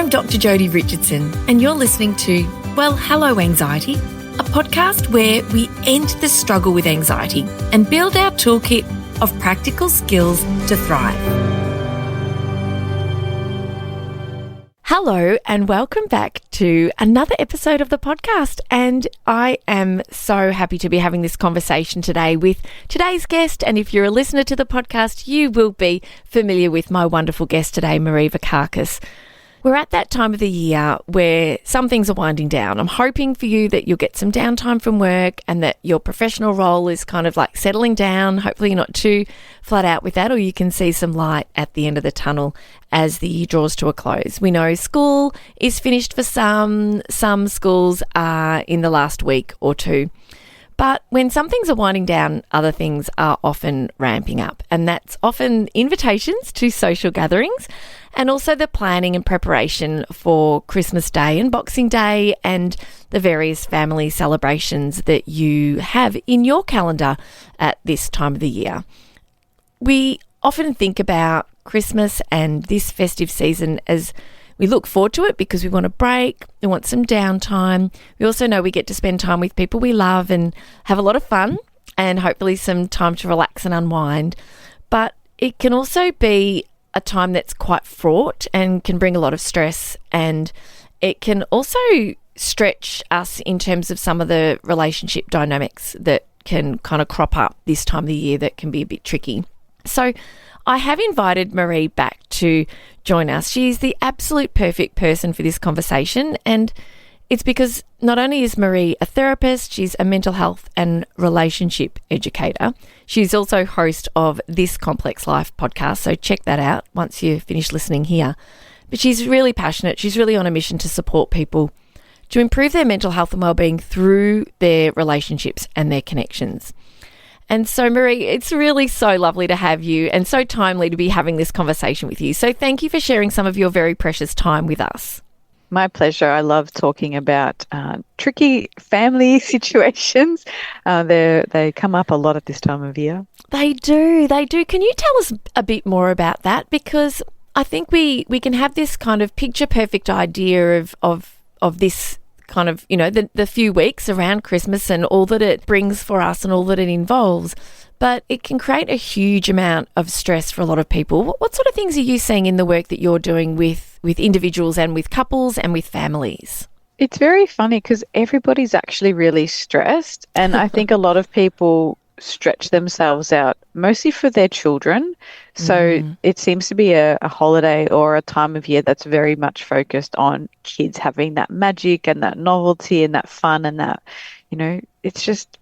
I'm Dr. Jodi Richardson, and you're listening to, well, Hello Anxiety, a podcast where we end the struggle with anxiety and build our toolkit of practical skills to thrive. Hello and welcome back to another episode of the podcast, and I am so happy to be having this conversation today with today's guest. And if you're a listener to the podcast, you will be familiar with my wonderful guest today, Vakakis. We're at that time of the year where some things are winding down. I'm hoping for you that you'll get some downtime from work and that your professional role is kind of like settling down. Hopefully you're not too flat out with that, or you can see some light at the end of the tunnel as the year draws to a close. We know school is finished for some schools are in the last week or two. But when some things are winding down, other things are often ramping up. And that's often invitations to social gatherings and also the planning and preparation for Christmas Day and Boxing Day and the various family celebrations that you have in your calendar at this time of the year. We often think about Christmas and this festive season as we look forward to it because we want a break, we want some downtime. We also know we get to spend time with people we love and have a lot of fun and hopefully some time to relax and unwind. But it can also be a time that's quite fraught and can bring a lot of stress, and it can also stretch us in terms of some of the relationship dynamics that can kind of crop up this time of the year that can be a bit tricky. So I have invited Marie back to join us. She's the absolute perfect person for this conversation, and it's because not only is Marie a therapist, she's a mental health and relationship educator. She's also host of This Complex Life podcast, so check that out once you finish listening here. But she's really passionate. She's really on a mission to support people to improve their mental health and well-being through their relationships and their connections. And so, Marie, it's really so lovely to have you and so timely to be having this conversation with you. So thank you for sharing some of your very precious time with us. My pleasure. I love talking about tricky family situations. They come up a lot at this time of year. They do. Can you tell us a bit more about that? Because I think we can have this kind of picture perfect idea of this kind of, you know, the few weeks around Christmas and all that it brings for us and all that it involves. But it can create a huge amount of stress for a lot of people. What sort of things are you seeing in the work that you're doing with individuals and with couples and with families? It's very funny because everybody's actually really stressed. And I think a lot of people stretch themselves out, mostly for their children. So it seems to be a holiday or a time of year that's very much focused on kids having that magic and that novelty and that fun and that, you know, it's just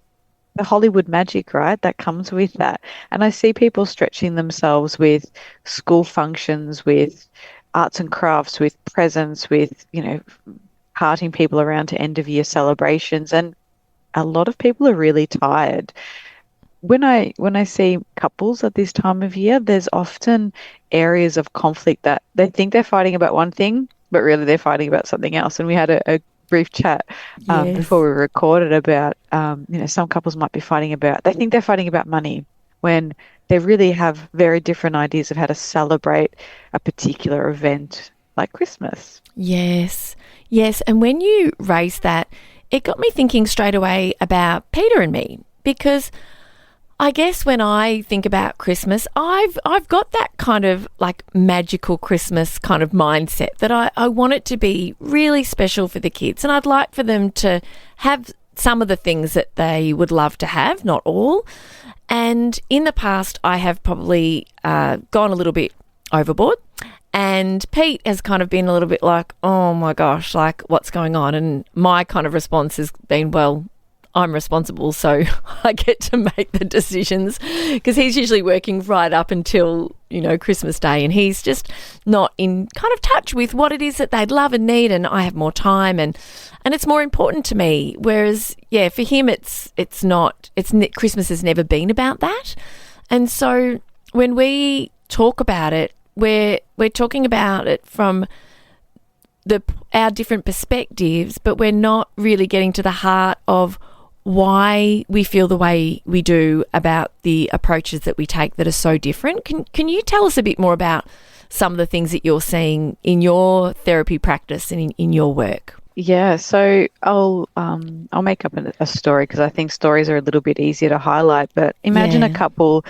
the Hollywood magic, right, that comes with that. And I see people stretching themselves with school functions, with arts and crafts, with presents, with, you know, carting people around to end of year celebrations. And a lot of people are really tired. When I see couples at this time of year, there's often areas of conflict that they think they're fighting about one thing, but really they're fighting about something else. And we had a brief chat before we recorded about, you know, some couples might be they think they're fighting about money when they really have very different ideas of how to celebrate a particular event like Christmas. Yes. And when you raised that, it got me thinking straight away about Peter and me, because I guess when I think about Christmas, I've got that kind of like magical Christmas kind of mindset that I want it to be really special for the kids, and I'd like for them to have some of the things that they would love to have, not all. And in the past, I have probably gone a little bit overboard, and Pete has kind of been a little bit like, oh my gosh, like what's going on? And my kind of response has been, well, I'm responsible, so I get to make the decisions, because he's usually working right up until, you know, Christmas Day, and he's just not in kind of touch with what it is that they'd love and need, and I have more time and it's more important to me. Whereas, yeah, for him Christmas has never been about that. And so when we talk about it, we're talking about it from our different perspectives, but we're not really getting to the heart of why we feel the way we do about the approaches that we take that are so different. Can you tell us a bit more about some of the things that you're seeing in your therapy practice and in your work. Yeah, so I'll make up a story because I think stories are a little bit easier to highlight. But imagine a couple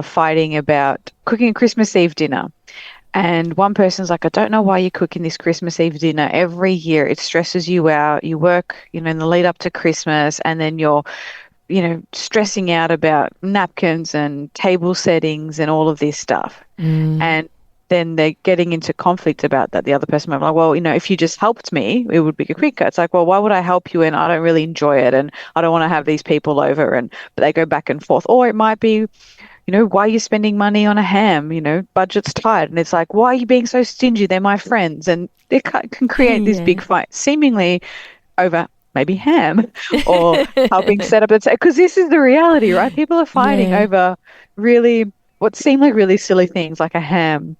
fighting about cooking a Christmas Eve dinner. And one person's like, I don't know why you're cooking this Christmas Eve dinner every year. It stresses you out. You work, in the lead up to Christmas, and then you're, stressing out about napkins and table settings and all of this stuff. And then they're getting into conflict about that. The other person might be like, well, if you just helped me, it would be quicker. It's like, well, why would I help you? And I don't really enjoy it. And I don't want to have these people over. But they go back and forth. Or it might be, why are you spending money on a ham? Budget's tight. And it's like, why are you being so stingy? They're my friends. And they can create this big fight, seemingly over maybe ham or helping set up. Because this is the reality, right? People are fighting over really what seem like really silly things like a ham.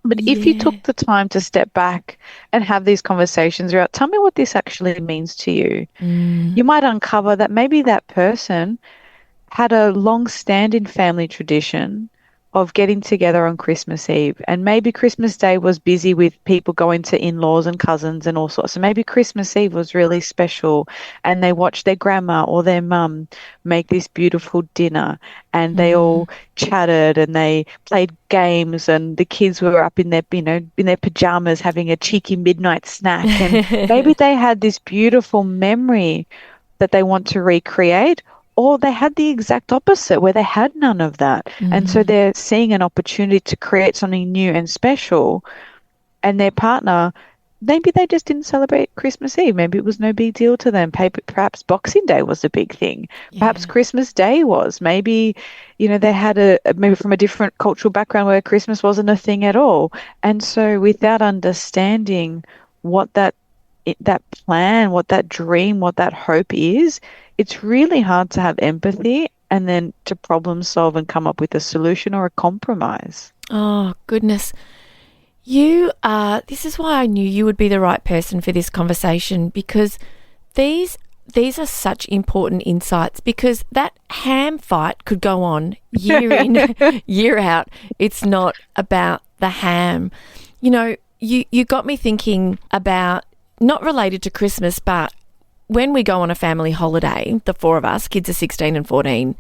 But if you took the time to step back and have these conversations about, tell me what this actually means to you, you might uncover that maybe that person had a long-standing family tradition of getting together on Christmas Eve. And maybe Christmas Day was busy with people going to in-laws and cousins and all sorts. So maybe Christmas Eve was really special and they watched their grandma or their mum make this beautiful dinner and they all chatted and they played games and the kids were up in their, in their pajamas having a cheeky midnight snack. And maybe they had this beautiful memory that they want to recreate. Or they had the exact opposite where they had none of that. And so they're seeing an opportunity to create something new and special. And their partner, maybe they just didn't celebrate Christmas Eve. Maybe it was no big deal to them. Perhaps Boxing Day was a big thing. Perhaps Christmas Day was. Maybe, they had maybe from a different cultural background where Christmas wasn't a thing at all. And so without understanding what that plan, what that dream, what that hope is, it's really hard to have empathy and then to problem solve and come up with a solution or a compromise. Oh, goodness. This is why I knew you would be the right person for this conversation, because these are such important insights, because that ham fight could go on year in, year out. It's not about the ham. You got me thinking about, not related to Christmas, but when we go on a family holiday, the four of us, kids are 16 and 14,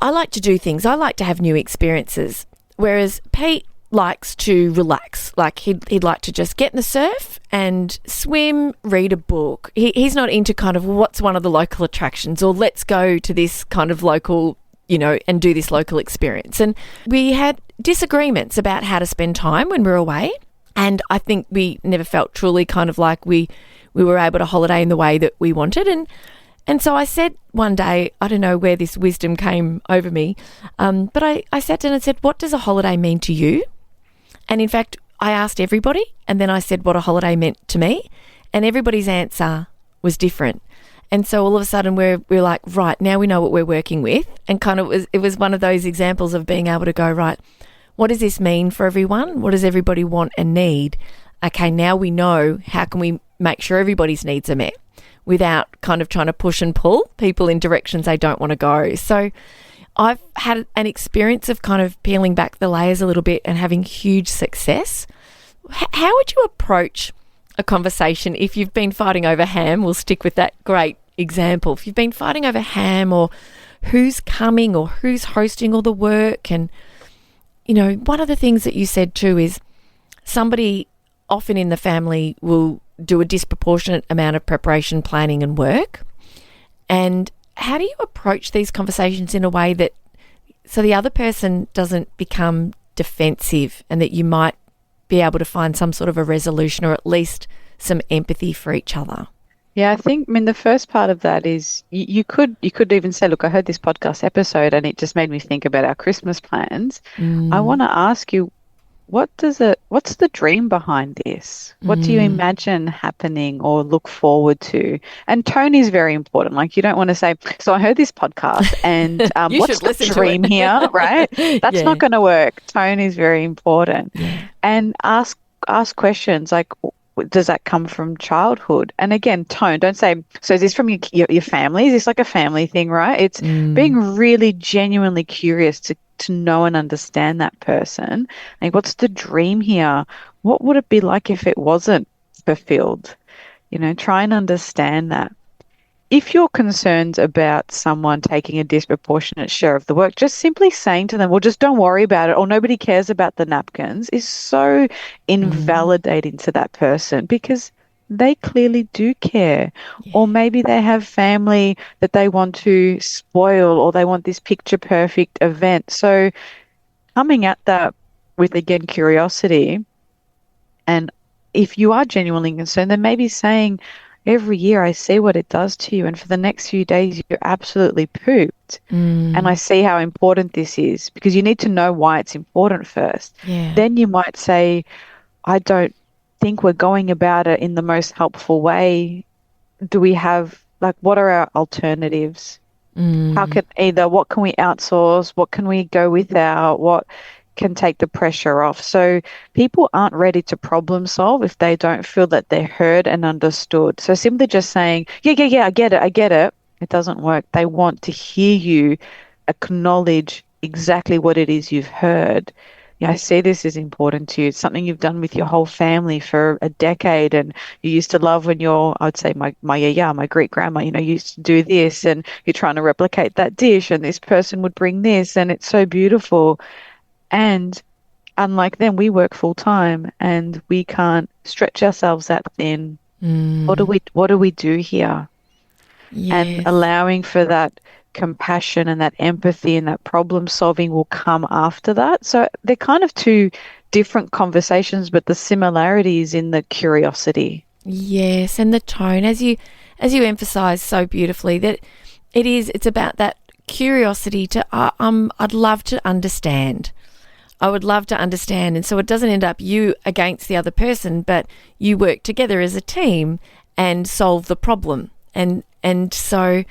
I like to do things. I like to have new experiences, whereas Pete likes to relax. Like he'd like to just get in the surf and swim, read a book. He's not into kind of what's one of the local attractions or let's go to this kind of local, and do this local experience. And we had disagreements about how to spend time when we were away. And I think we never felt truly kind of like we were able to holiday in the way that we wanted. And so I said one day, I don't know where this wisdom came over me, but I sat down and said, what does a holiday mean to you? And in fact, I asked everybody, and then I said what a holiday meant to me, and everybody's answer was different. And so all of a sudden we're like, right, now we know what we're working with. And kind of it was one of those examples of being able to go, right, what does this mean for everyone? What does everybody want and need? Okay, now we know how can we make sure everybody's needs are met without kind of trying to push and pull people in directions they don't want to go. So I've had an experience of kind of peeling back the layers a little bit and having huge success. How would you approach a conversation if you've been fighting over ham? We'll stick with that great example. If you've been fighting over ham or who's coming or who's hosting all the work, and one of the things that you said too is somebody often in the family will do a disproportionate amount of preparation, planning and work. And how do you approach these conversations in a way that so the other person doesn't become defensive and that you might be able to find some sort of a resolution or at least some empathy for each other? Yeah, the first part of that is you could even say, look, I heard this podcast episode and it just made me think about our Christmas plans. I want to ask you, what's the dream behind this? What do you imagine happening or look forward to? And tone is very important. Like you don't want to say, so I heard this podcast and what's the dream here, right? That's not going to work. Tone is very important. And ask questions like, does that come from childhood? And again, tone, don't say, so is this from your family? Is this like a family thing, right? It's being really genuinely curious to know and understand that person. Like, what's the dream here? What would it be like if it wasn't fulfilled? Try and understand that. If you're concerned about someone taking a disproportionate share of the work, just simply saying to them, well, just don't worry about it, or nobody cares about the napkins, is so invalidating to that person, because they clearly do care. Yeah. Or maybe they have family that they want to spoil, or they want this picture perfect event. So coming at that with, again, curiosity, and if you are genuinely concerned, then maybe saying, every year I see what it does to you, and for the next few days you're absolutely pooped. And I see how important this is, because you need to know why it's important first. Yeah. Then you might say, I don't think we're going about it in the most helpful way. Do we have, like, what are our alternatives? What can we outsource? What can we go without? What can take the pressure off? So people aren't ready to problem solve if they don't feel that they're heard and understood. So simply just saying, yeah, I get it. It doesn't work. They want to hear you acknowledge exactly what it is you've heard. I see this is important to you. It's something you've done with your whole family for a decade, and you used to love when I'd say my great grandma, used to do this, and you're trying to replicate that dish, and this person would bring this, and it's so beautiful. And unlike them, we work full time and we can't stretch ourselves that thin. What do we do here? Yes. And allowing for that compassion and that empathy and that problem solving will come after that. So they're kind of two different conversations, but the similarity is in the curiosity. Yes, and the tone, as you emphasize so beautifully, that it's about that curiosity to I'd love to understand. I would love to understand. And so it doesn't end up you against the other person, but you work together as a team and solve the problem. And so,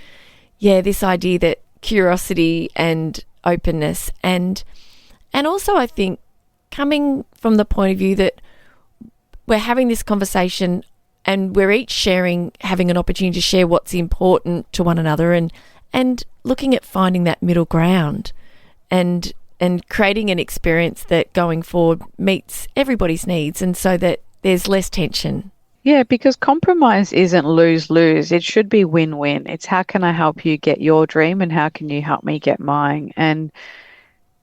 yeah, this idea that curiosity and openness, and also I think coming from the point of view that we're having this conversation and we're each having an opportunity to share what's important to one another, and looking at finding that middle ground and creating an experience that going forward meets everybody's needs, and so that there's less tension. Yeah, because compromise isn't lose-lose. It should be win-win. It's how can I help you get your dream, and how can you help me get mine? And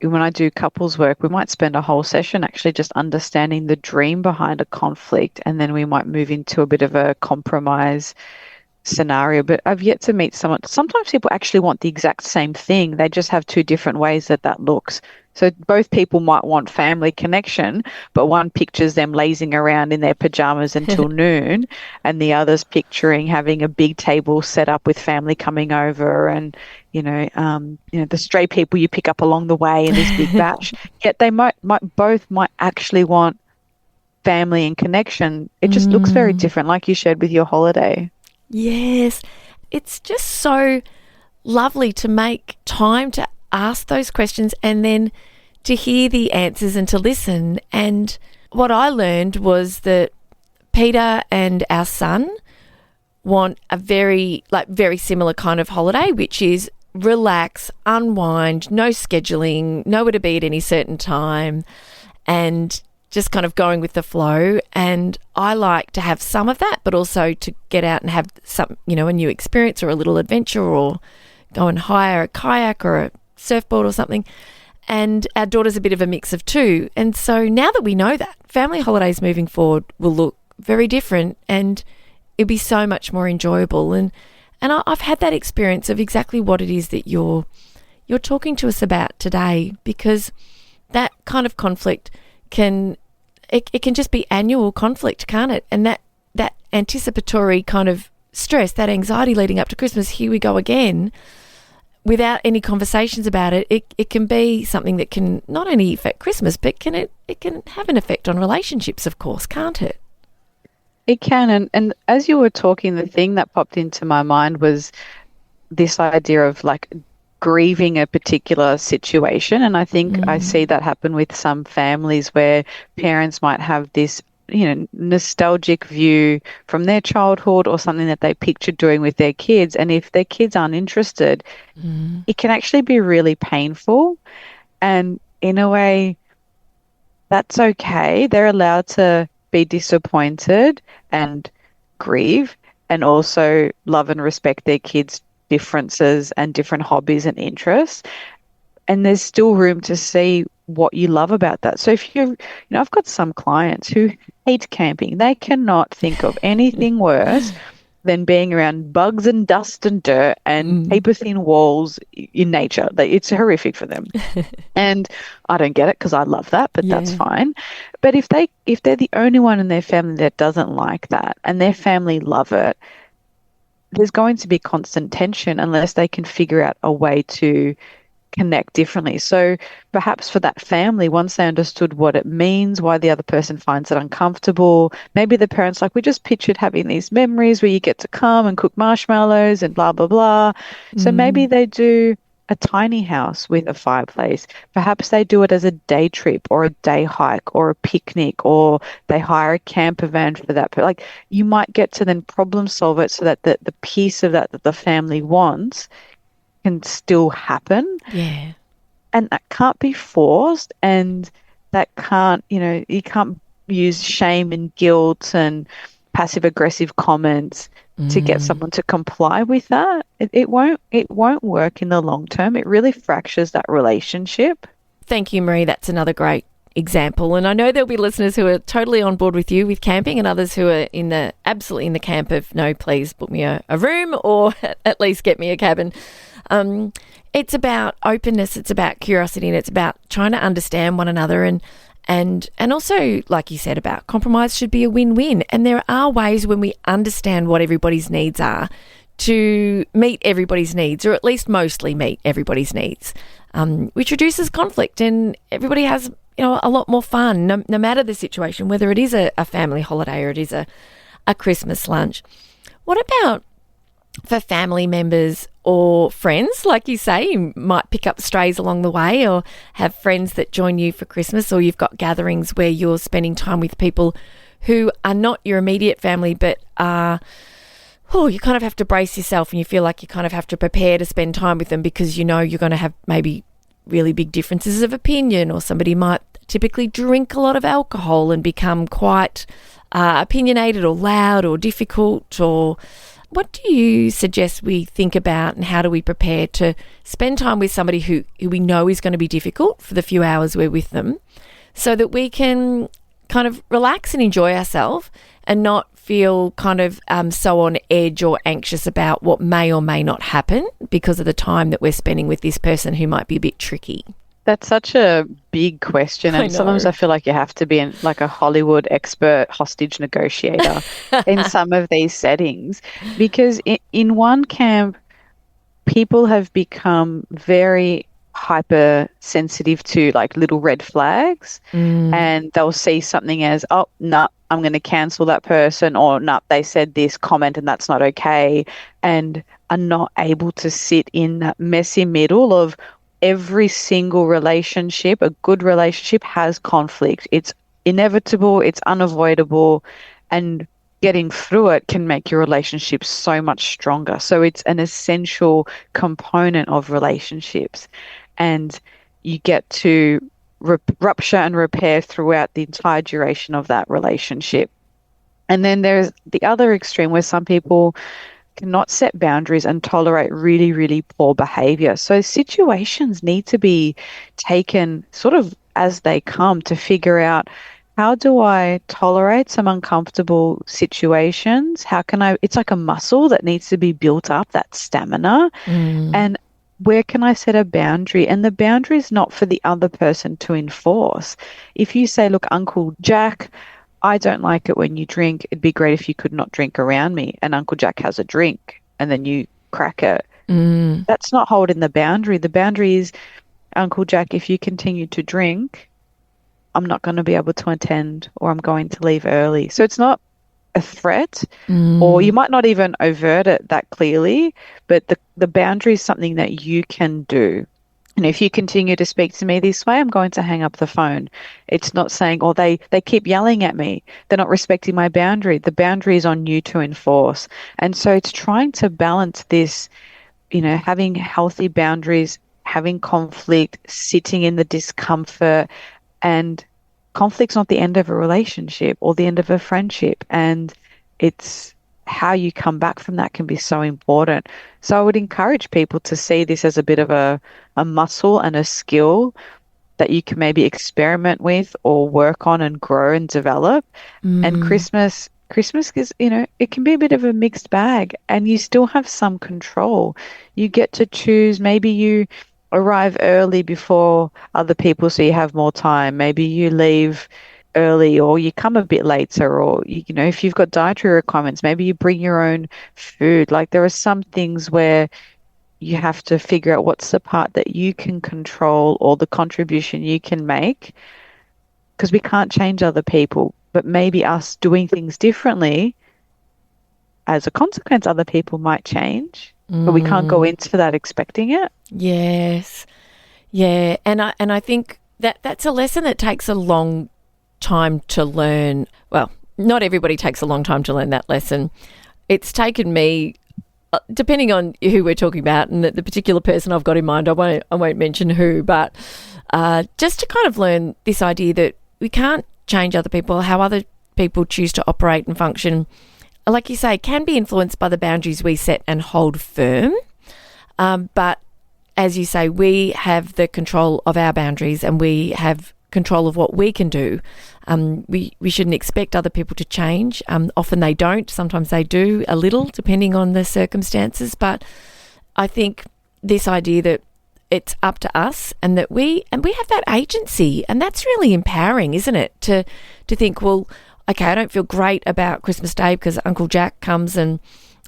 when I do couples work, we might spend a whole session actually just understanding the dream behind a conflict, and then we might move into a bit of a compromise scenario. But I've yet to meet someone. Sometimes people actually want the exact same thing. They just have two different ways that looks. So both people might want family connection, but one pictures them lazing around in their pajamas until noon, and the other's picturing having a big table set up with family coming over, and the stray people you pick up along the way in this big batch. Yet they might actually want family and connection. It just looks very different, like you shared with your holiday. Yes, it's just so lovely to make time to ask those questions and then to hear the answers and to listen. And what I learned was that Peter and our son want a very similar kind of holiday, which is relax, unwind, no scheduling, nowhere to be at any certain time, and just kind of going with the flow. And I like to have some of that, but also to get out and have some, a new experience or a little adventure, or go and hire a kayak or a surfboard or something. And our daughter's a bit of a mix of two. And so now that we know that, family holidays moving forward will look very different, and it'll be so much more enjoyable. And I've had that experience of exactly what it is that you're talking to us about today, because that kind of conflict can just be annual conflict, can't it? And that anticipatory kind of stress, that anxiety leading up to Christmas, here we go again, without any conversations about it, it can be something that can not only affect Christmas, but it can have an effect on relationships, of course, can't it? It can. And as you were talking, the thing that popped into my mind was this idea of like grieving a particular situation. And I think I see that happen with some families where parents might have this nostalgic view from their childhood or something that they pictured doing with their kids. And if their kids aren't interested, it can actually be really painful. And in a way, that's okay. They're allowed to be disappointed and grieve and also love and respect their kids' differences and different hobbies and interests. And there's still room to see what you love about that. So if I've got some clients who hate camping. They cannot think of anything worse than being around bugs and dust and dirt and paper thin walls in nature. It's horrific for them. And I don't get it because I love that, but that's fine. But if they're the only one in their family that doesn't like that and their family love it, there's going to be constant tension unless they can figure out a way to connect differently. So perhaps for that family, once they understood what it means, why the other person finds it uncomfortable, maybe the parents like, we just pictured having these memories where you get to come and cook marshmallows and blah, blah, blah. So maybe they do a tiny house with a fireplace. Perhaps they do it as a day trip or a day hike or a picnic, or they hire a camper van for that. Like, you might get to then problem solve it so that the piece of that the family wants can still happen. Yeah. And that can't be forced, and that can't, you can't use shame and guilt and passive aggressive comments to get someone to comply with that. It won't work in the long term. It really fractures that relationship. Thank you, Marie. That's another great example. And I know there'll be listeners who are totally on board with you with camping, and others who are absolutely in the camp of, no, please book me a room or at least get me a cabin. It's about openness, it's about curiosity, and it's about trying to understand one another, and also, like you said, about compromise should be a win-win. And there are ways when we understand what everybody's needs are to meet everybody's needs, or at least mostly meet everybody's needs, which reduces conflict, and everybody has a lot more fun, no matter the situation, whether it is a family holiday or it is a Christmas lunch. What about for family members or friends? Like you say, you might pick up strays along the way, or have friends that join you for Christmas, or you've got gatherings where you're spending time with people who are not your immediate family, but you kind of have to brace yourself, and you feel like you kind of have to prepare to spend time with them because you're going to have maybe really big differences of opinion, or somebody might typically drink a lot of alcohol and become quite opinionated or loud or difficult. Or what do you suggest we think about, and how do we prepare to spend time with somebody who we know is going to be difficult for the few hours we're with them, so that we can kind of relax and enjoy ourselves and not feel kind of so on edge or anxious about what may or may not happen because of the time that we're spending with this person who might be a bit tricky? That's such a big question, and sometimes I feel like you have to be like a Hollywood expert hostage negotiator in some of these settings, because in one camp, people have become very hypersensitive to like little red flags, and they'll see something as, oh, no, I'm going to cancel that person, or no, they said this comment and that's not okay, and are not able to sit in that messy middle of every single relationship. A good relationship has conflict. It's inevitable, it's unavoidable, and getting through it can make your relationship so much stronger. So it's an essential component of relationships, and you get to rupture and repair throughout the entire duration of that relationship. And then there's the other extreme where some people cannot set boundaries and tolerate really, really poor behavior. So situations need to be taken sort of as they come to figure out, how do I tolerate some uncomfortable situations? How can it's like a muscle that needs to be built up, that stamina. And where can I set a boundary? And the boundary is not for the other person to enforce. If you say, look, Uncle Jack, I don't like it when you drink. It'd be great if you could not drink around me. And Uncle Jack has a drink and then you crack it. That's not holding the boundary. The boundary is, Uncle Jack, if you continue to drink, I'm not going to be able to attend, or I'm going to leave early. So it's not a threat, or you might not even overt it that clearly, but the boundary is something that you can do. And if you continue to speak to me this way, I'm going to hang up the phone. It's not saying, oh, they keep yelling at me. They're not respecting my boundary. The boundary is on you to enforce. And so it's trying to balance this, having healthy boundaries, having conflict, sitting in the discomfort, and conflict's not the end of a relationship or the end of a friendship. And it's how you come back from that can be so important. So I would encourage people to see this as a bit of a muscle and a skill that you can maybe experiment with or work on and grow and develop. And Christmas is, it can be a bit of a mixed bag and you still have some control. You get to choose. Maybe you arrive early before other people so you have more time. Maybe you leave early or you come a bit later, or, if you've got dietary requirements, maybe you bring your own food. Like there are some things where you have to figure out what's the part that you can control or the contribution you can make, because we can't change other people, but maybe us doing things differently, as a consequence, other people might change, but we can't go into that expecting it. Yes. Yeah. And I think that's a lesson that takes a long time to learn. Well, not everybody takes a long time to learn that lesson. It's taken me, depending on who we're talking about and the particular person I've got in mind, I won't mention who, but just to kind of learn this idea that we can't change other people, how other people choose to operate and function, like you say, can be influenced by the boundaries we set and hold firm. But as you say, we have the control of our boundaries and we have control of what we can do. We shouldn't expect other people to change. Often they don't. Sometimes they do a little, depending on the circumstances. But I think this idea that it's up to us and that we have that agency, and that's really empowering, isn't it? To think, well, okay, I don't feel great about Christmas Day because Uncle Jack comes and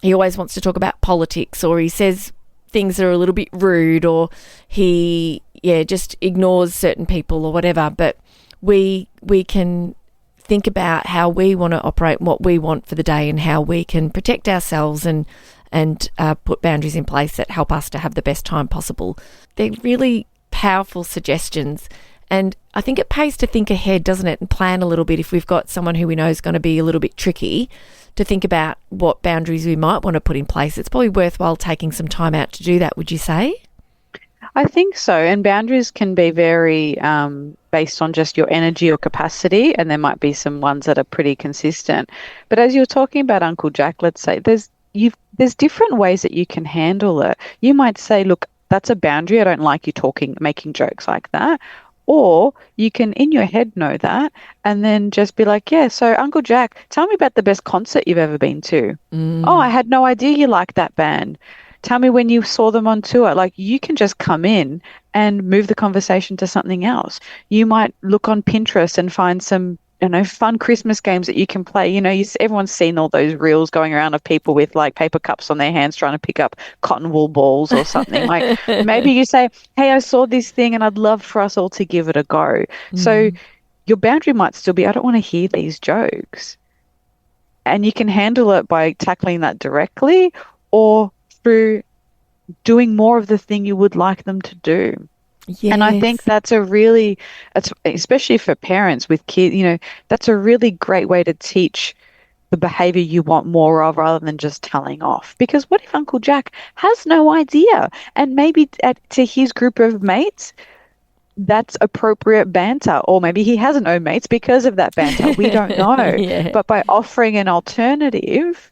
he always wants to talk about politics, or he says things that are a little bit rude, or he just ignores certain people or whatever. But we can think about how we want to operate and what we want for the day and how we can protect ourselves and put boundaries in place that help us to have the best time possible. They're really powerful suggestions. And I think it pays to think ahead, doesn't it, and plan a little bit if we've got someone who we know is going to be a little bit tricky, to think about what boundaries we might want to put in place. It's probably worthwhile taking some time out to do that, would you say? I think so. And boundaries can be very based on just your energy or capacity, and there might be some ones that are pretty consistent. But as you're talking about Uncle Jack, let's say there's different ways that you can handle it. You might say, look, that's a boundary. I don't like you making jokes like that. Or you can, in your head, know that and then just be like, yeah, so Uncle Jack, tell me about the best concert you've ever been to. Oh, I had no idea you liked that band. Tell me when you saw them on tour. Like, you can just come in and move the conversation to something else. You might look on Pinterest and find some, fun Christmas games that you can play. Everyone's seen all those reels going around of people with like paper cups on their hands trying to pick up cotton wool balls or something. Like, maybe you say, hey, I saw this thing and I'd love for us all to give it a go. So your boundary might still be, I don't want to hear these jokes. And you can handle it by tackling that directly or through doing more of the thing you would like them to do. Yes. And I think that's especially for parents with kids, that's a really great way to teach the behavior you want more of rather than just telling off. Because what if Uncle Jack has no idea? And maybe to his group of mates, that's appropriate banter. Or maybe he has no mates because of that banter. We don't know. Yeah. But by offering an alternative,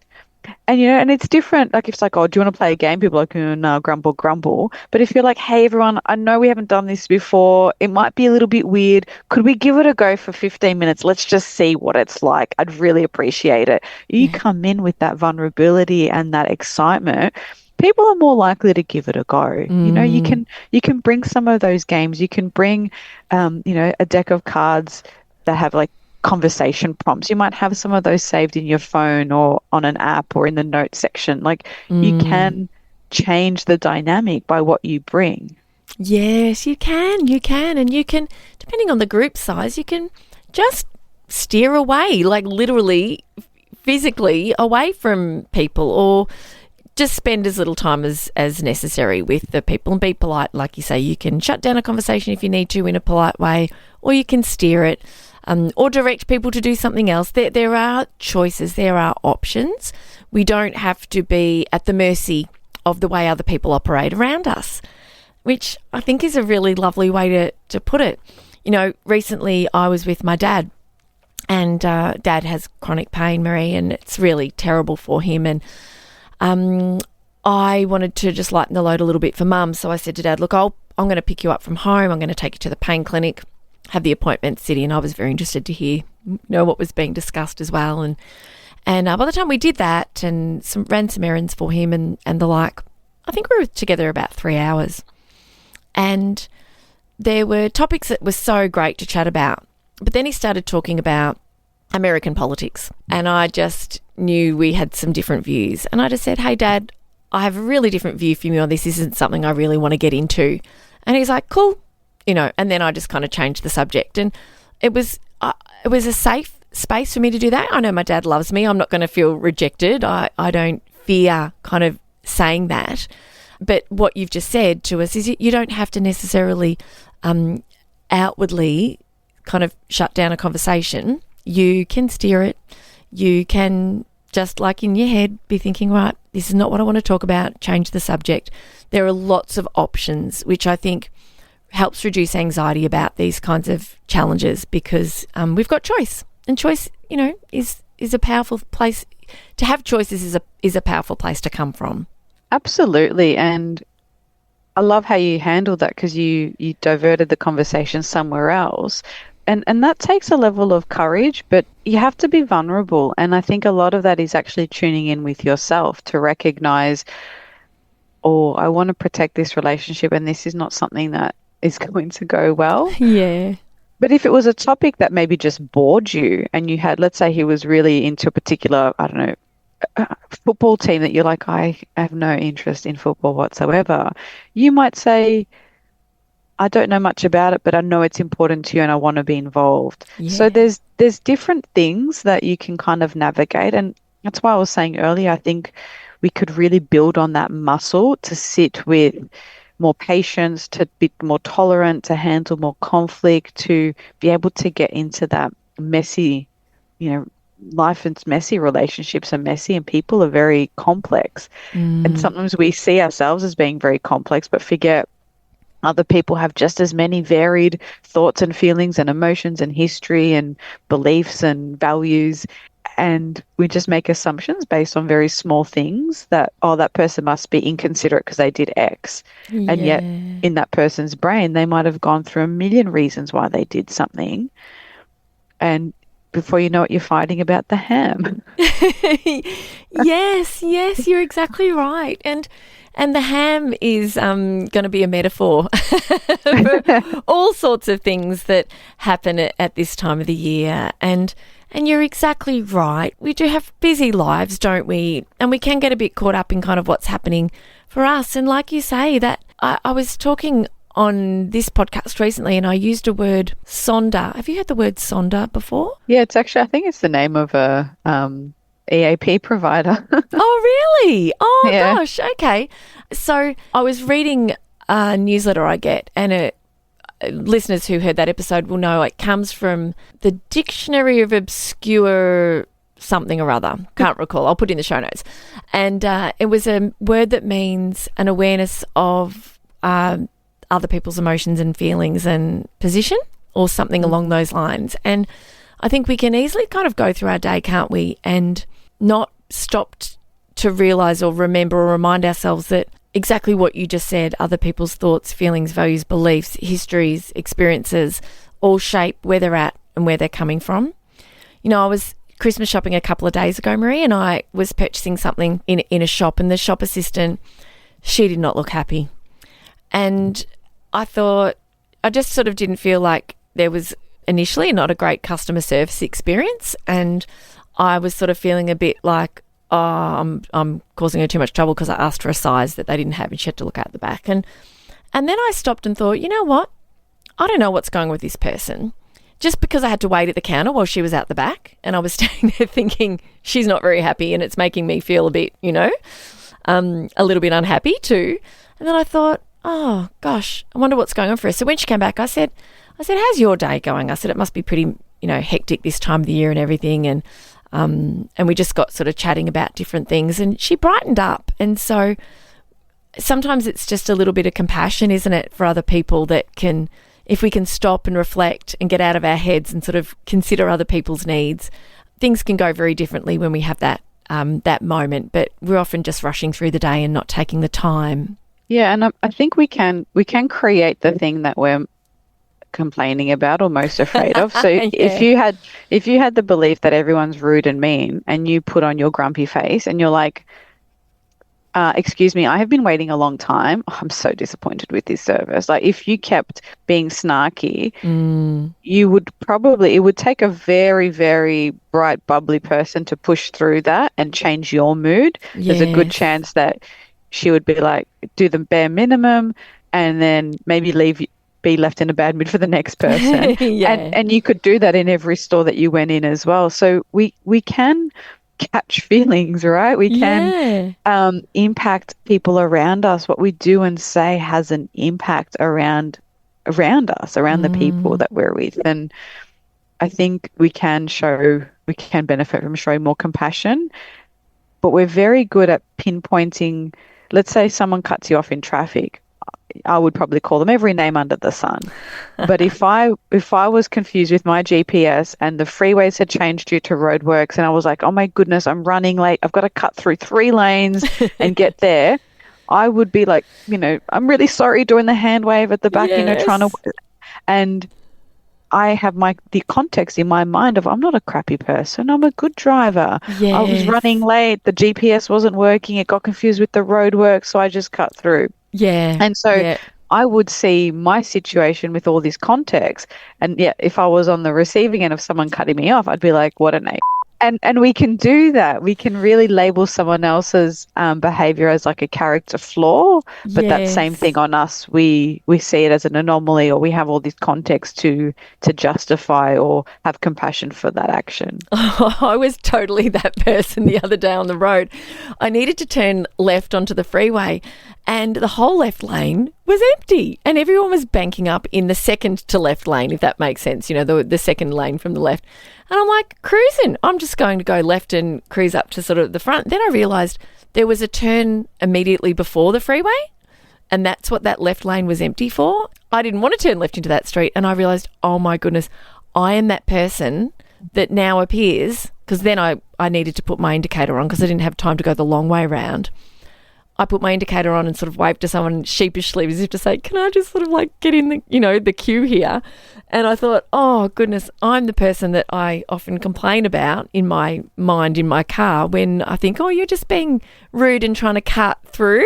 and it's different. Like, if it's like, oh, do you want to play a game? People are like, no, grumble. But if you're like, hey, everyone, I know we haven't done this before. It might be a little bit weird. Could we give it a go for 15 minutes? Let's just see what it's like. I'd really appreciate it. You come in with that vulnerability and that excitement, people are more likely to give it a go. You can bring some of those games. You can bring, a deck of cards that have like conversation prompts. You might have some of those saved in your phone or on an app or in the notes section. Like, you can change the dynamic by what you bring. Yes, you can. And you can, depending on the group size, you can just steer away, like literally, physically away from people, or just spend as little time as necessary with the people and be polite. Like you say, you can shut down a conversation if you need to in a polite way, or you can steer it. Or direct people to do something else. There are choices, there are options. We don't have to be at the mercy of the way other people operate around us. which I think is a really lovely way to put it. You know, recently I was with my dad, and Dad has chronic pain, Marie, and it's really terrible for him. And I wanted to just lighten the load a little bit for Mum. So I said to Dad, look, I'm going to pick you up from home. I'm going to take you to the pain clinic, have the appointment city. And I was very interested to hear, what was being discussed as well. And by the time we did that and ran some errands for him and the like, I think we were together about 3 hours. And there were topics that were so great to chat about. But then he started talking about American politics, and I just knew we had some different views. And I just said, hey, Dad, I have a really different view from you on this. This isn't something I really want to get into. And he's like, cool, and then I just kind of changed the subject. And it was a safe space for me to do that. I know my dad loves me. I'm not going to feel rejected. I don't fear kind of saying that. But what you've just said to us is you don't have to necessarily outwardly kind of shut down a conversation. You can steer it. You can just like in your head be thinking, right, this is not what I want to talk about, change the subject. There are lots of options, which I think helps reduce anxiety about these kinds of challenges, because we've got choice, and choice, is a powerful place to have. Choices is a powerful place to come from. Absolutely. And I love how you handled that, because you diverted the conversation somewhere else. And that takes a level of courage, but you have to be vulnerable. And I think a lot of that is actually tuning in with yourself to recognize, I want to protect this relationship, and this is not something that is going to go well. Yeah. But if it was a topic that maybe just bored you, and you had, let's say he was really into a particular, I don't know, football team that you're like, I have no interest in football whatsoever, you might say, I don't know much about it, but I know it's important to you and I want to be involved. Yeah. So there's different things that you can kind of navigate. And that's why I was saying earlier, I think we could really build on that muscle to sit with more patience, to be more tolerant, to handle more conflict, to be able to get into that messy, life is messy, relationships are messy, and people are very complex. And sometimes we see ourselves as being very complex, but forget other people have just as many varied thoughts and feelings and emotions and history and beliefs and values. And we just make assumptions based on very small things that, that person must be inconsiderate because they did X. Yeah. And yet in that person's brain, they might have gone through a million reasons why they did something. And before you know it, you're fighting about the ham. Yes, you're exactly right. And the ham is going to be a metaphor for all sorts of things that happen at this time of the year. And you're exactly right. We do have busy lives, don't we? And we can get a bit caught up in kind of what's happening for us. And like you say, that I was talking on this podcast recently, and I used a word, sonder. Have you heard the word sonder before? Yeah, it's actually, I think it's the name of a EAP provider. Oh, really? Oh, yeah. Gosh. Okay. So I was reading a newsletter I get, and listeners who heard that episode will know it comes from the Dictionary of Obscure something or other. Can't recall. I'll put it in the show notes. And it was a word that means an awareness of other people's emotions and feelings and position, or something along those lines. And I think we can easily kind of go through our day, can't we, and not stop to realise or remember or remind ourselves that exactly what you just said, other people's thoughts, feelings, values, beliefs, histories, experiences, all shape where they're at and where they're coming from. I was Christmas shopping a couple of days ago, Marie, and I was purchasing something in a shop, and the shop assistant, she did not look happy. And I thought, I just sort of didn't feel like there was initially not a great customer service experience, and I was sort of feeling a bit like, I'm causing her too much trouble because I asked for a size that they didn't have and she had to look out the back. And then I stopped and thought, you know what? I don't know what's going on with this person. Just because I had to wait at the counter while she was out the back, and I was standing there thinking she's not very happy, and it's making me feel a bit, a little bit unhappy too. And then I thought, oh gosh, I wonder what's going on for her. So when she came back, I said, how's your day going? I said, it must be pretty, hectic this time of the year and everything. And we just got sort of chatting about different things, and she brightened up. And so sometimes it's just a little bit of compassion, isn't it, for other people that can, if we can stop and reflect and get out of our heads and sort of consider other people's needs, things can go very differently when we have that moment, but we're often just rushing through the day and not taking the time. Yeah, and I think we can create the thing that we're complaining about or most afraid of. So Yeah. if you had the belief that everyone's rude and mean, and you put on your grumpy face and you're like, excuse me, I have been waiting a long time. Oh, I'm so disappointed with this service. Like, if you kept being snarky, you would it would take a very, very bright, bubbly person to push through that and change your mood. There's a good chance that she would be like, do the bare minimum and then maybe be left in a bad mood for the next person. And you could do that in every store that you went in as well. So we can catch feelings, right? We can impact people around us. What we do and say has an impact around us, around the people that we're with. And I think we can benefit from showing more compassion, but we're very good at pinpointing. Let's say someone cuts you off in traffic. I would probably call them every name under the sun. But if I was confused with my GPS and the freeways had changed due to roadworks and I was like, oh my goodness, I'm running late, I've got to cut through 3 lanes and get there, I would be like, I'm really sorry, doing the hand wave at the back, trying to, and I have the context in my mind of, I'm not a crappy person, I'm a good driver. I was running late, the GPS wasn't working, it got confused with the roadworks, so I just cut through. And so I would see my situation with all this context. And if I was on the receiving end of someone cutting me off, I'd be like, what an And we can do that. We can really label someone else's behavior as like a character flaw, but that same thing on us, we see it as an anomaly, or we have all this context to justify or have compassion for that action. Oh, I was totally that person the other day on the road. I needed to turn left onto the freeway and the whole left lane was empty and everyone was banking up in the second to left lane, if that makes sense, the second lane from the left. And I'm like, cruising. I'm just going to go left and cruise up to sort of the front. Then I realised there was a turn immediately before the freeway, and that's what that left lane was empty for. I didn't want to turn left into that street, and I realised, oh my goodness, I am that person that now appears, because then I needed to put my indicator on because I didn't have time to go the long way around. I put my indicator on and sort of waved to someone sheepishly as if to say, can I just sort of like get in the queue here? And I thought, oh goodness, I'm the person that I often complain about in my mind in my car when I think, oh, you're just being rude and trying to cut through.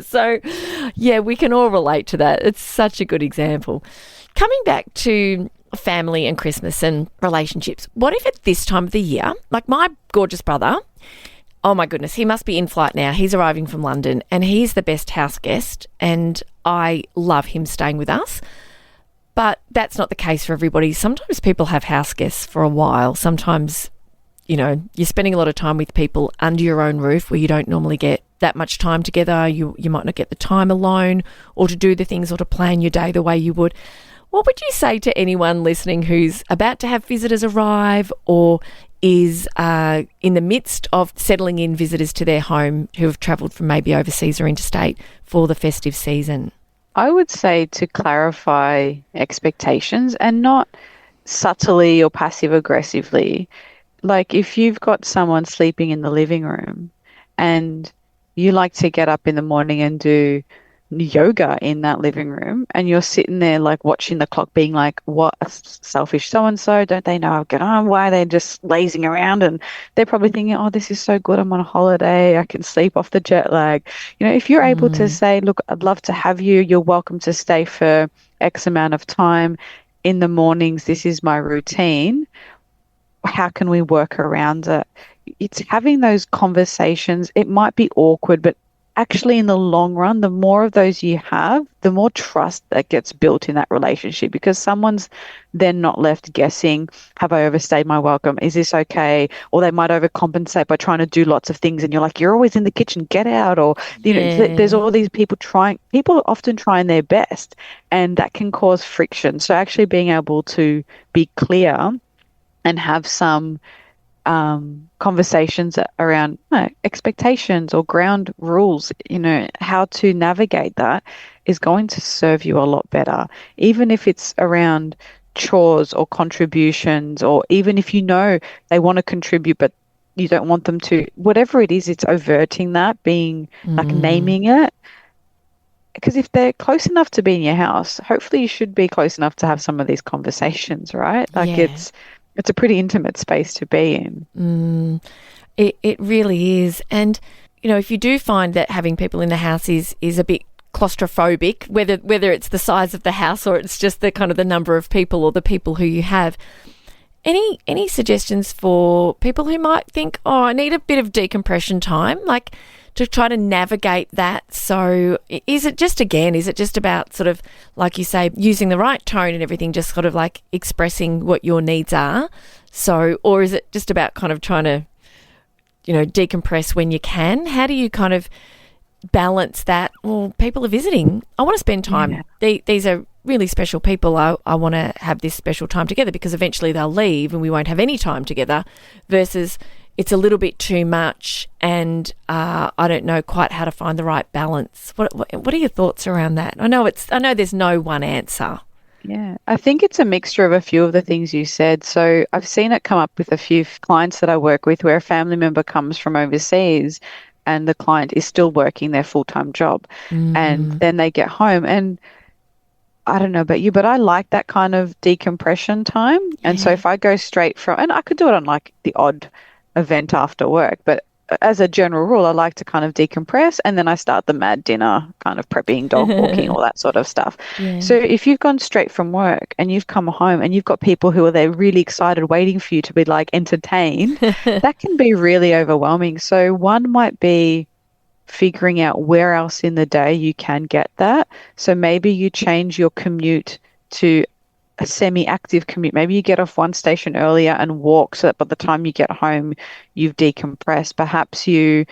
So yeah, we can all relate to that. It's such a good example. Coming back to family and Christmas and relationships, what if at this time of the year, like my gorgeous brother, oh my goodness, he must be in flight now. He's arriving from London and he's the best house guest and I love him staying with us. But that's not the case for everybody. Sometimes people have house guests for a while. Sometimes, you're spending a lot of time with people under your own roof where you don't normally get that much time together. You might not get the time alone or to do the things or to plan your day the way you would. What would you say to anyone listening who's about to have visitors arrive or is in the midst of settling in visitors to their home who have travelled from maybe overseas or interstate for the festive season? I would say to clarify expectations and not subtly or passive aggressively. Like if you've got someone sleeping in the living room and you like to get up in the morning and do yoga in that living room and you're sitting there like watching the clock being like, what a selfish so-and-so, don't they know I'll get on? Why are they just lazing around? And they're probably thinking, oh, this is so good, I'm on a holiday, I can sleep off the jet lag. If you're able to say, look, I'd love to have you, you're welcome to stay for X amount of time. In the mornings, this is my routine. How can we work around it? It's having those conversations. It might be awkward, but actually in the long run, the more of those you have, the more trust that gets built in that relationship because someone's then not left guessing, have I overstayed my welcome? Is this okay? Or they might overcompensate by trying to do lots of things and you're like, you're always in the kitchen, get out. Or, there's all these people are often trying their best and that can cause friction. So actually being able to be clear and have some conversations around expectations or ground rules, how to navigate that is going to serve you a lot better. Even if it's around chores or contributions, or even if they want to contribute, but you don't want them to, whatever it is, it's overting that, being like naming it. Because if they're close enough to be in your house, hopefully you should be close enough to have some of these conversations, right? Like Yeah. it's a pretty intimate space to be in. It really is. And, if you do find that having people in the house is a bit claustrophobic, whether it's the size of the house or it's just the kind of the number of people or the people who you have, any suggestions for people who might think, oh, I need a bit of decompression time, like to try to navigate that? So is it just about sort of, like you say, using the right tone and everything, just sort of like expressing what your needs are? So, or is it just about kind of trying to, decompress when you can? How do you kind of balance that? Well, people are visiting. I want to spend time. Yeah. These are really special people. I want to have this special time together because eventually they'll leave and we won't have any time together, versus it's a little bit too much and I don't know quite how to find the right balance. What are your thoughts around that? I know there's no one answer. Yeah, I think it's a mixture of a few of the things you said. So I've seen it come up with a few clients that I work with where a family member comes from overseas and the client is still working their full-time job. And then they get home, and I don't know about you, but I like that kind of decompression time. And so if I go straight from, and I could do it on like the odd event after work, but as a general rule, I like to kind of decompress and then I start the mad dinner, kind of prepping, dog walking, all that sort of stuff. Yeah. So if you've gone straight from work and you've come home and you've got people who are there really excited, waiting for you to be like entertained, that can be really overwhelming. So one might be figuring out where else in the day you can get that. So maybe you change your commute to a semi-active commute. Maybe you get off one station earlier and walk so that by the time you get home, you've decompressed. Perhaps you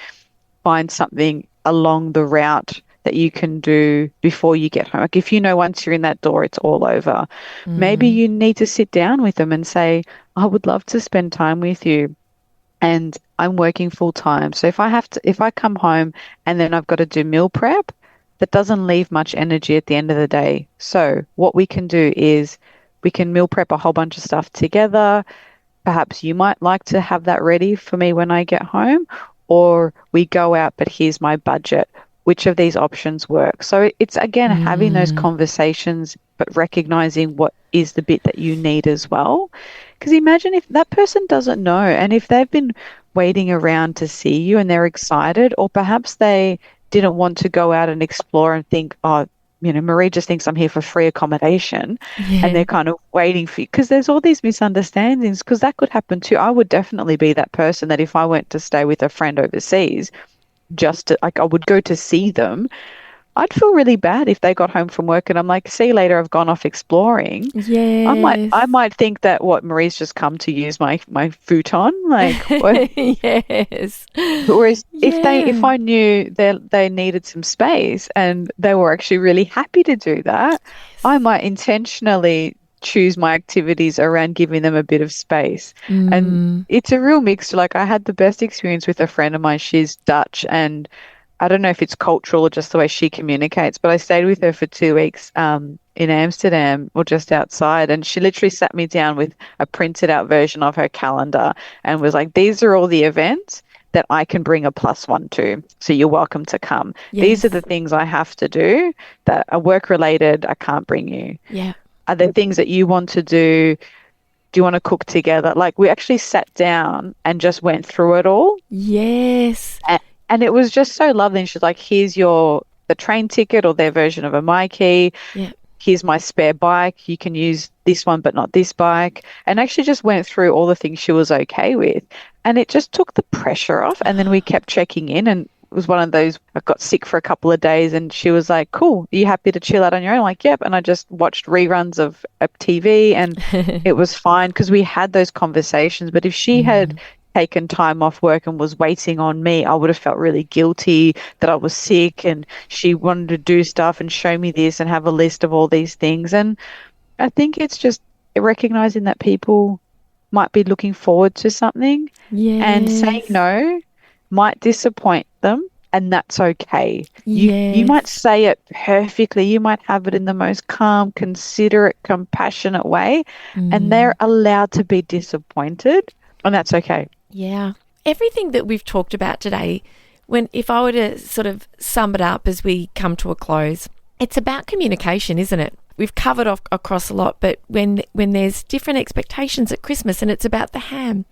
find something along the route that you can do before you get home. Like if once you're in that door, it's all over. Maybe you need to sit down with them and say, I would love to spend time with you. And I'm working full time. So if I come home and then I've got to do meal prep, that doesn't leave much energy at the end of the day. So what we can do is we can meal prep a whole bunch of stuff together. Perhaps you might like to have that ready for me when I get home, or we go out, but here's my budget. Which of these options work? So it's, again, having those conversations, but recognizing what is the bit that you need as well. Because imagine if that person doesn't know, and if they've been waiting around to see you and they're excited, or perhaps they didn't want to go out and explore and think, oh, Marie just thinks I'm here for free accommodation, and they're kind of waiting for you, because there's all these misunderstandings, because that could happen too. I would definitely be that person that if I went to stay with a friend overseas, I would go to see them, I'd feel really bad if they got home from work and I'm like, see you later, I've gone off exploring. Yes. I might think that Marie's just come to use my futon, like what? Yes. Whereas if I knew they needed some space and they were actually really happy to do that, I might intentionally choose my activities around giving them a bit of space. And it's a real mix. Like I had the best experience with a friend of mine. She's Dutch, and I don't know if it's cultural or just the way she communicates, but I stayed with her for 2 weeks in Amsterdam, or just outside, and she literally sat me down with a printed out version of her calendar and was like, these are all the events that I can bring a +1 to. So you're welcome to come. Yes. These are the things I have to do that are work related. I can't bring you. Yeah. Are there things that you want to do? Do you want to cook together? Like we actually sat down and just went through it all. Yes. And it was just so lovely. And she's like, here's the train ticket or their version of a MyKey. Yeah. Here's my spare bike. You can use this one, but not this bike. And actually just went through all the things she was okay with. And it just took the pressure off. And then we kept checking in, and it was one of those, I got sick for a couple of days, and she was like, cool, are you happy to chill out on your own? I'm like, yep. And I just watched reruns of TV, and it was fine because we had those conversations. But if she had taken time off work and was waiting on me, I would have felt really guilty that I was sick, and she wanted to do stuff and show me this and have a list of all these things. And I think it's just recognizing that people might be looking forward to something, and saying Yes. no might disappoint them, and that's okay. You might Yes. say it perfectly. You might have it in the most calm, considerate, compassionate way, and they're allowed to be disappointed, and that's okay. Yeah. Everything that we've talked about today, if I were to sort of sum it up as we come to a close, it's about communication, isn't it? We've covered off across a lot, but when there's different expectations at Christmas and it's about the ham,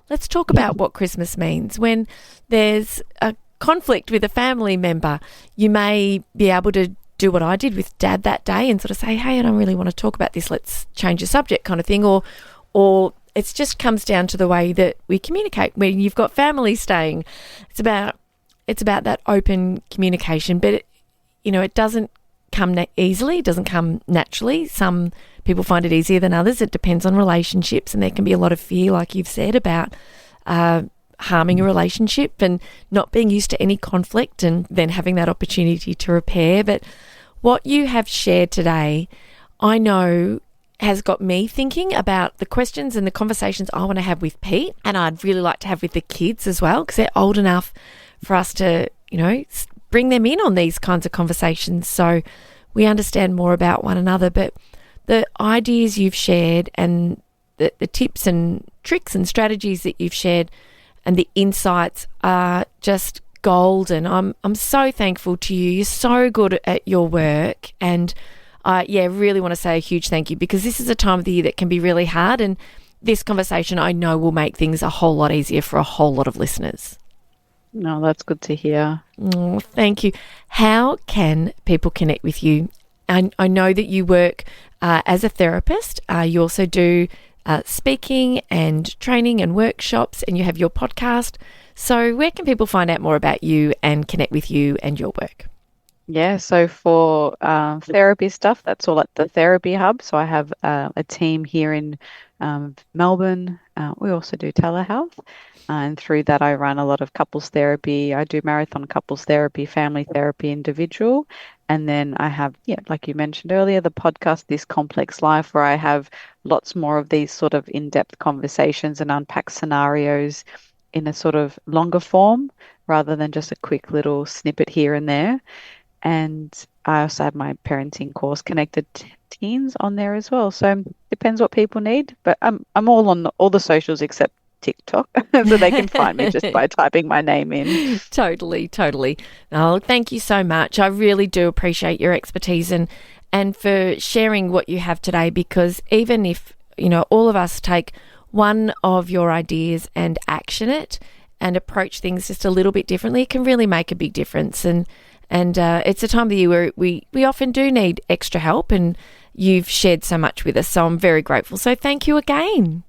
let's talk about what Christmas means. When there's a conflict with a family member, you may be able to do what I did with Dad that day and sort of say, hey, I don't really want to talk about this. Let's change the subject kind of thing. Or it just comes down to the way that we communicate. When you've got family staying, it's about that open communication. But, it doesn't come easily. It doesn't come naturally. Some people find it easier than others. It depends on relationships, and there can be a lot of fear, like you've said, about harming a relationship and not being used to any conflict and then having that opportunity to repair. But what you have shared today, I know, has got me thinking about the questions and the conversations I want to have with Pete, and I'd really like to have with the kids as well, because they're old enough for us to, bring them in on these kinds of conversations so we understand more about one another. But the ideas you've shared and the tips and tricks and strategies that you've shared and the insights are just golden. I'm so thankful to you. You're so good at your work, and I really want to say a huge thank you, because this is a time of the year that can be really hard, and this conversation I know will make things a whole lot easier for a whole lot of listeners. No, that's good to hear. Oh, thank you. How can people connect with you? I know that you work as a therapist. You also do speaking and training and workshops, and you have your podcast. So where can people find out more about you and connect with you and your work? Yeah, so for therapy stuff, that's all at the Therapy Hub. So I have a team here in Melbourne. We also do telehealth. And through that, I run a lot of couples therapy. I do marathon couples therapy, family therapy, individual. And then I have, like you mentioned earlier, the podcast, This Complex Life, where I have lots more of these sort of in-depth conversations and unpack scenarios in a sort of longer form rather than just a quick little snippet here and there. And I also have my parenting course, Connected Teens, on there as well. So depends what people need. But I'm all on all the socials except TikTok, so they can find me just by typing my name in. Totally. Oh, thank you so much. I really do appreciate your expertise and for sharing what you have today, because even if, all of us take one of your ideas and action it and approach things just a little bit differently, it can really make a big difference. And it's a time of the year where we often do need extra help, and you've shared so much with us. So I'm very grateful. So thank you again.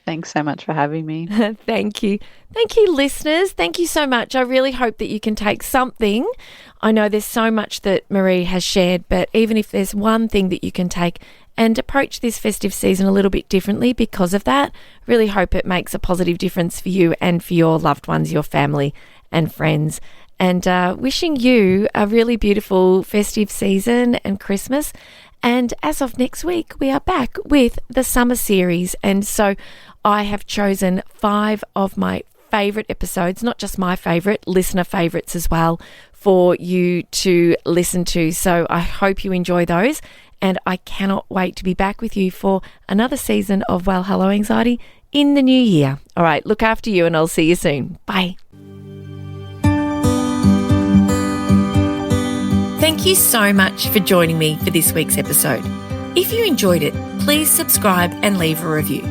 Thanks so much for having me. Thank you. Thank you, listeners. Thank you so much. I really hope that you can take something. I know there's so much that Marie has shared, but even if there's one thing that you can take and approach this festive season a little bit differently because of that, really hope it makes a positive difference for you and for your loved ones, your family and friends. And wishing you a really beautiful festive season and Christmas. And as of next week, we are back with the summer series. And so I have chosen 5 of my favourite episodes, not just my favourite, listener favourites as well, for you to listen to. So I hope you enjoy those. And I cannot wait to be back with you for another season of Well Hello Anxiety in the new year. All right, look after you, and I'll see you soon. Bye. Thank you so much for joining me for this week's episode. If you enjoyed it, please subscribe and leave a review.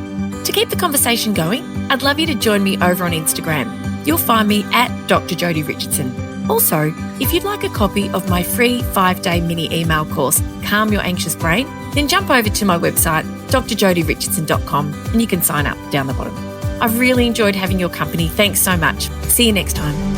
To keep the conversation going, I'd love you to join me over on Instagram. You'll find me at Dr. Jodi Richardson. Also, if you'd like a copy of my free 5-day mini email course, Calm Your Anxious Brain, then jump over to my website, drjodirichardson.com, and you can sign up down the bottom. I've really enjoyed having your company. Thanks so much. See you next time.